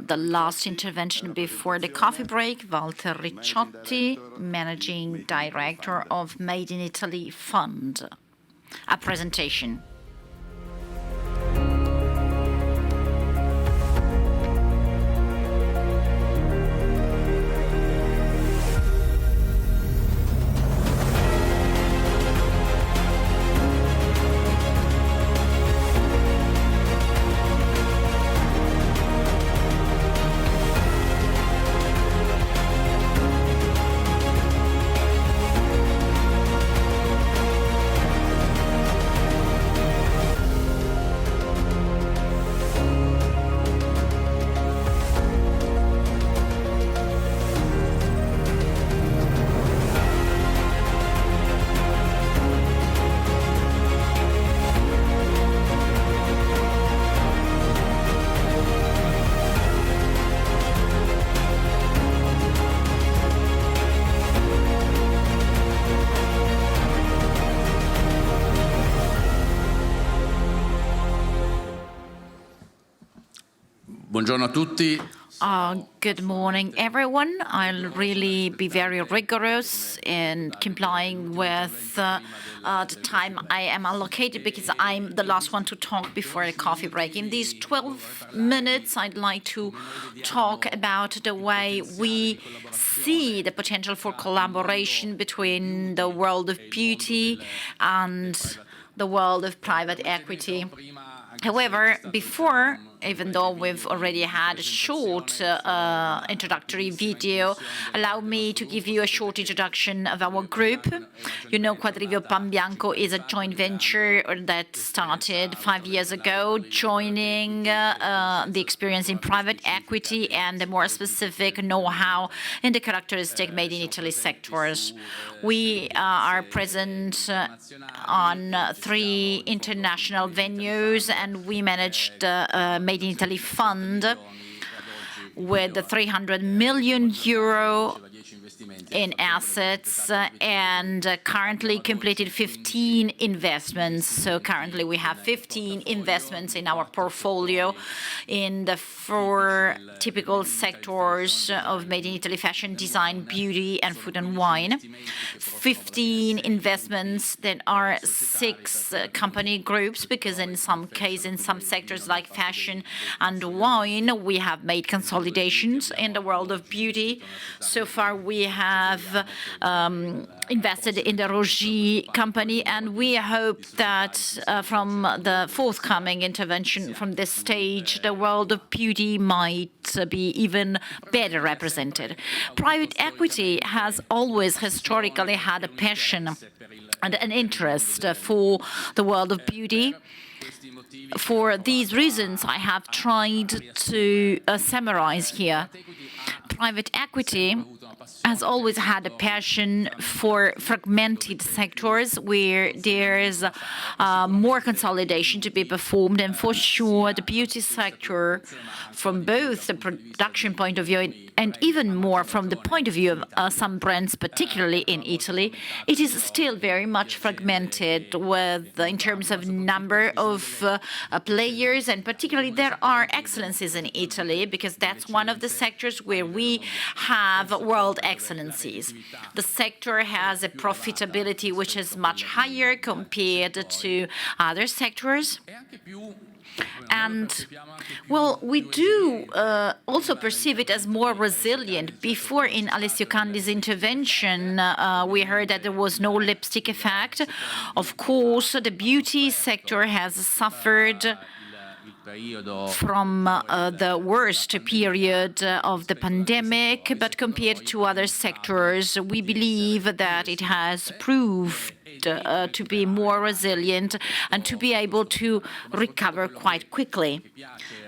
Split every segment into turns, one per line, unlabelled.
the last intervention before the coffee break, Walter Ricciotti, Managing Director of Made in Italy Fund. A presentation.
Buongiorno a tutti.
Good morning, everyone. I'll really be very rigorous in complying with the time I am allocated because I'm the last one to talk before the coffee break. In these 12 minutes, I'd like to talk about the way we see the potential for collaboration between the world of beauty and the world of private equity. However, before, even though we've already had a short introductory video, allow me to give you a short introduction of our group. You know, Quadrivio Pan Bianco is a joint venture that started 5 years ago, joining the experience in private equity and the more specific know-how in the characteristic Made in Italy sectors. We are present on 3 international venues, and we managed the Made in Italy Fund with the 300 million euro in assets and currently completed 15 investments. So currently we have 15 investments in our portfolio in the 4 typical sectors of Made in Italy: fashion, design, beauty, and food and wine. 15 investments that are 6 company groups, because in some cases, in some sectors like fashion and wine, we have made consolidations. In the world of beauty, so far we have invested in the Roger company, and we hope that from the forthcoming intervention from this stage, the world of beauty might be even better represented. Private equity has always historically had a passion and an interest for the world of beauty. For these reasons, I have tried to summarize here. Private equity has always had a passion for fragmented sectors where there is more consolidation to be performed, and for sure the beauty sector, from both the production point of view and even more from the point of view of some brands, particularly in Italy, it is still very much fragmented in terms of number of players, and particularly there are excellencies in Italy because that's one of the sectors where we have world excellencies. The sector has a profitability which is much higher compared to other sectors. And, well, we do also perceive it as more resilient. Before, in Alessio Candi's intervention, we heard that there was no lipstick effect. Of course, the beauty sector has suffered from the worst period of the pandemic, but compared to other sectors, we believe that it has proved to be more resilient and to be able to recover quite quickly.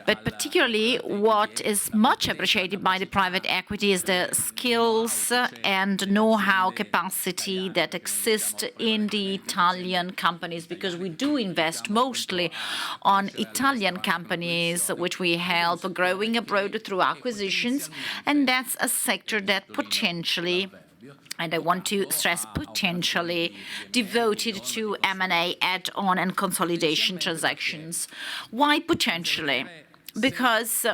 But particularly what is much appreciated by the private equity is the skills and know-how capacity that exist in the Italian companies, because we do invest mostly on Italian companies, which we help growing abroad through acquisitions, and that's a sector that potentially, and I want to stress potentially, devoted to M&A add-on and consolidation transactions. Why potentially? Because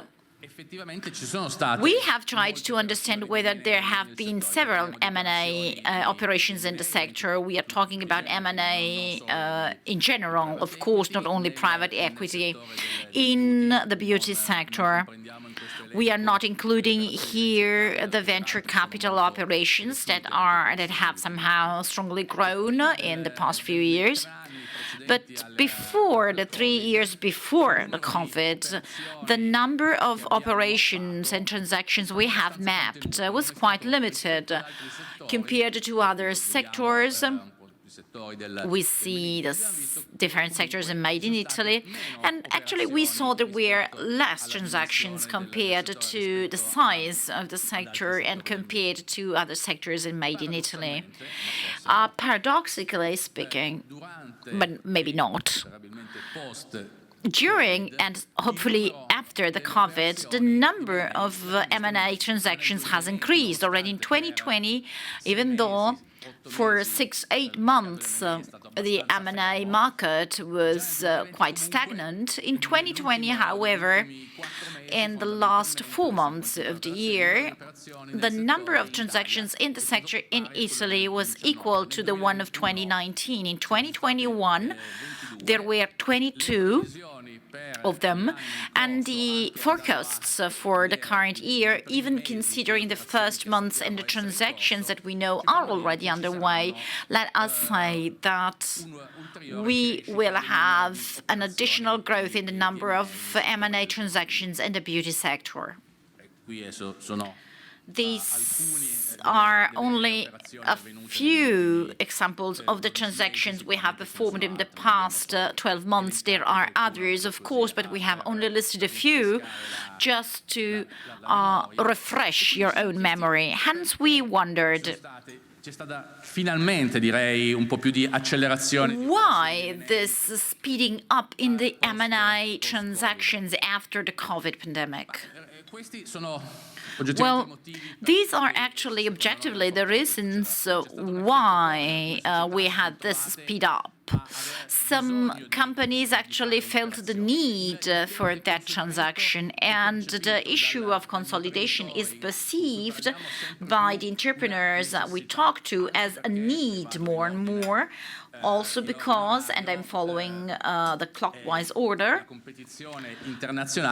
We have tried to understand whether there have been several M&A operations in the sector. We are talking about M&A in general, of course, not only private equity. In the beauty sector, we are not including here the venture capital operations that have somehow strongly grown in the past few years. But before, the 3 years before the COVID, the number of operations and transactions we have mapped was quite limited compared to other sectors. We see the different sectors in Made in Italy, and actually we saw there were less transactions compared to the size of the sector and compared to other sectors in Made in Italy. Paradoxically speaking, but maybe not, during and hopefully after the COVID, the number of M&A transactions has increased already in 2020, even though for 6-8 months the M&A market was quite stagnant. In 2020, however, in the last 4 months of the year, the number of transactions in the sector in Italy was equal to the one of 2019. In 2021, there were 22 of them, and the forecasts for the current year, even considering the first months and the transactions that we know are already underway, let us say that we will have an additional growth in the number of M&A transactions in the beauty sector. These are only a few examples of the transactions we have performed in the past 12 months. There are others, of course, but we have only listed a few just to refresh your own memory. Hence, we wondered why this speeding up in the M&A transactions after the COVID pandemic. Well, these are actually objectively the reasons why we had this speed up. Some companies actually felt the need for that transaction, and the issue of consolidation is perceived by the entrepreneurs that we talk to as a need more and more. Also because, and I'm following the clockwise order,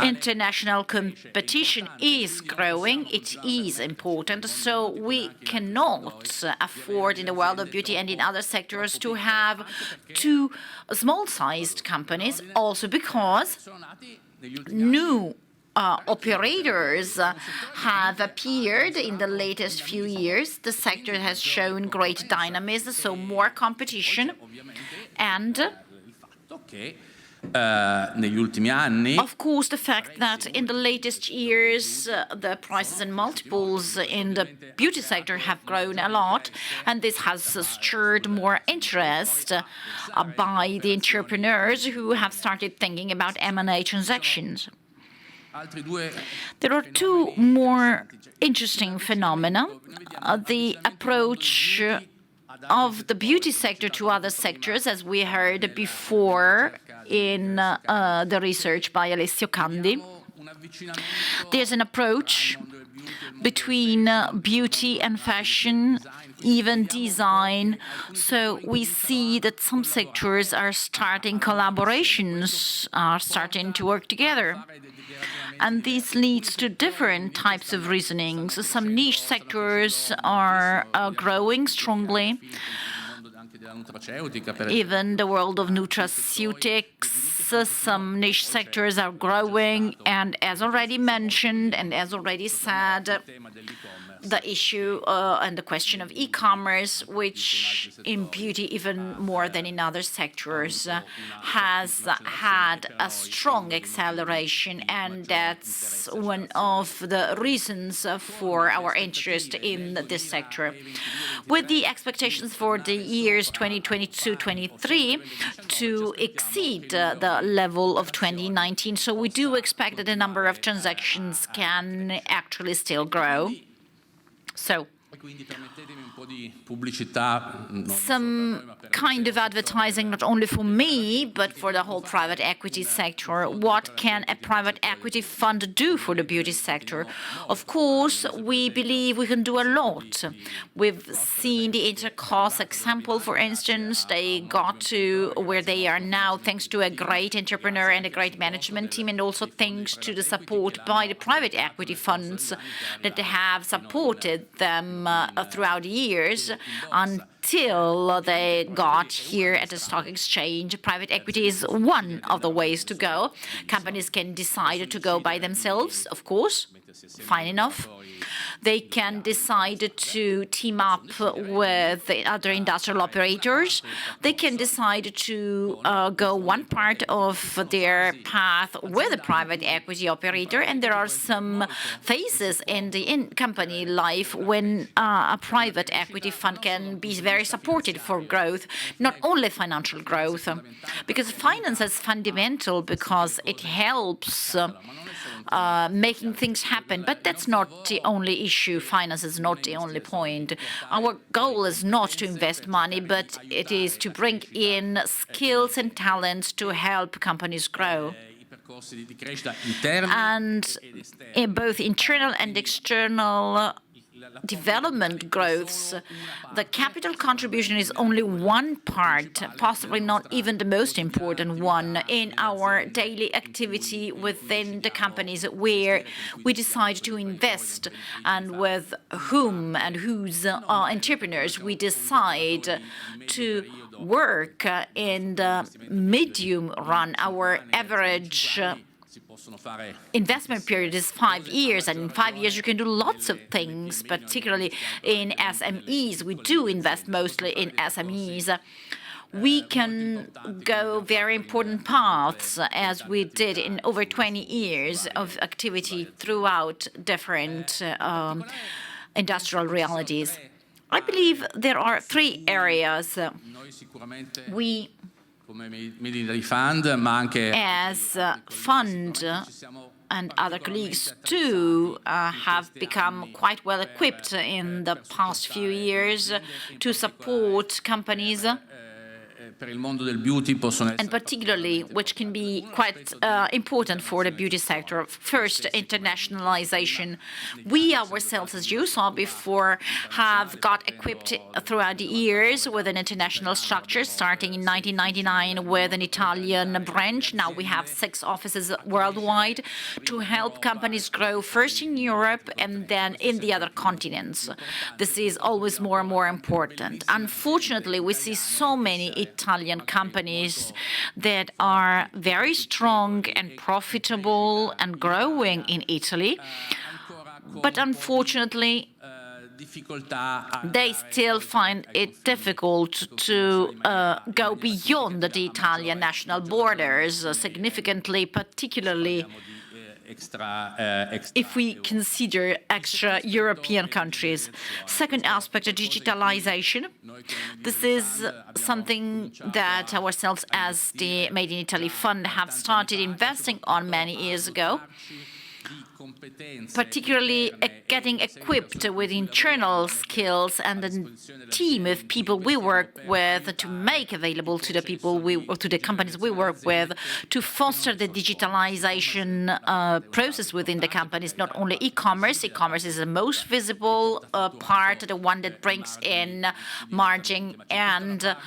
international competition is growing, it is important, so we cannot afford in the world of beauty and in other sectors to have two small-sized companies, also because new operators have appeared in the latest few years. The sector has shown great dynamism, so more competition. And of course, the fact that in the latest years the prices and multiples in the beauty sector have grown a lot, and this has stirred more interest by the entrepreneurs who have started thinking about M&A transactions. There are two more interesting phenomena. The approach of the beauty sector to other sectors, as we heard before in the research by Alessio Candi. There's an approach between beauty and fashion, even design. So we see that some sectors are starting collaborations, are starting to work together. And this leads to different types of reasonings. Some niche sectors are growing strongly. Even the world of nutraceutics, some niche sectors are growing. And as already mentioned and as already said, the issue and the question of e-commerce, which in beauty even more than in other sectors has had a strong acceleration, and that's one of the reasons for our interest in this sector. With the expectations for the years 2022-23 to exceed the level of 2019, so we do expect that the number of transactions can actually still grow. So some kind of advertising, not only for me, but for the whole private equity sector. What can a private equity fund do for the beauty sector? Of course, we believe we can do a lot. We've seen the Intercos example, for instance. They got to where they are now thanks to a great entrepreneur and a great management team, and also thanks to the support by the private equity funds that have supported them throughout the years until they got here at the stock exchange. Private equity is one of the ways to go. Companies can decide to go by themselves, of course, fine enough. They can decide to team up with the other industrial operators. They can decide to go one part of their path with a private equity operator. And there are some phases in the company life when a private equity fund can be very supportive for growth, not only financial growth, because finance is fundamental because it helps making things happen. But that's not the only issue. Finance is not the only point. Our goal is not to invest money, but it is to bring in skills and talents to help companies grow. And in both internal and external development growths, the capital contribution is only one part, possibly not even the most important one, in our daily activity within the companies where we decide to invest and with whom and whose entrepreneurs we decide to work in the medium run. Our average investment period is 5 years, and in 5 years you can do lots of things, particularly in SMEs. We do invest mostly in SMEs. We can go very important paths, as we did in over 20 years of activity throughout different industrial realities. I believe there are 3 areas we, as a fund and other colleagues too, have become quite well equipped in the past few years to support companies, and particularly, which can be quite important for the beauty sector. First, internationalization. We ourselves, as you saw before, have got equipped throughout the years with an international structure, starting in 1999 with an Italian branch. Now we have 6 offices worldwide to help companies grow first in Europe and then in the other continents. This is always more and more important. Unfortunately, we see so many Italian companies that are very strong and profitable and growing in Italy, but unfortunately they still find it difficult to go beyond the Italian national borders significantly, particularly if we consider extra European countries. Second aspect, digitalization. This is something that ourselves as the Made in Italy Fund have started investing on many years ago, particularly getting equipped with internal skills and the team of people we work with to make available to the people to the companies we work with, to foster the digitalization process within the companies. Not only e-commerce. E-commerce is the most visible part, the one that brings in margin and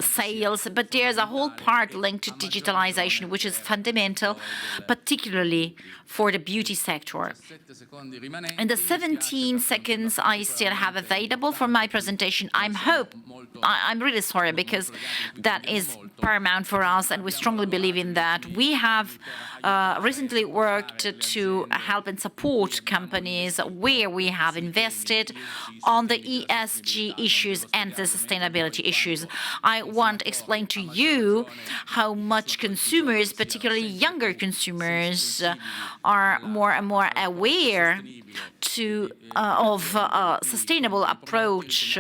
sales, but there's a whole part linked to digitalization, which is fundamental, particularly for the beauty sector. In the 17 seconds I still have available for my presentation, I'm really sorry, because that is paramount for us, and we strongly believe in that. We have recently worked to help and support companies where we have invested on the ESG issues and the sustainability issues. I want to explain to you how much consumers, particularly younger consumers, are more and more aware of a sustainable approach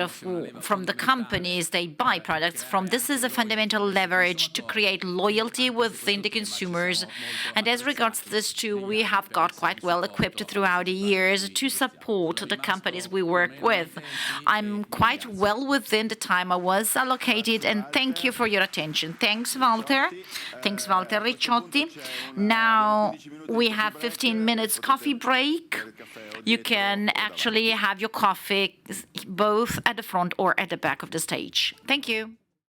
from the companies they buy products from. This is a fundamental leverage to create loyalty within the consumers. And as regards this too, we have got quite well equipped throughout the years to support the companies we work with. I'm quite well within the time I was allocated, and thank you for your attention. Thanks, Walter. Thanks, Walter Ricciotti. Now we have 15 minutes coffee break. You can actually have your coffee both at the front or at the back of the stage. Thank you.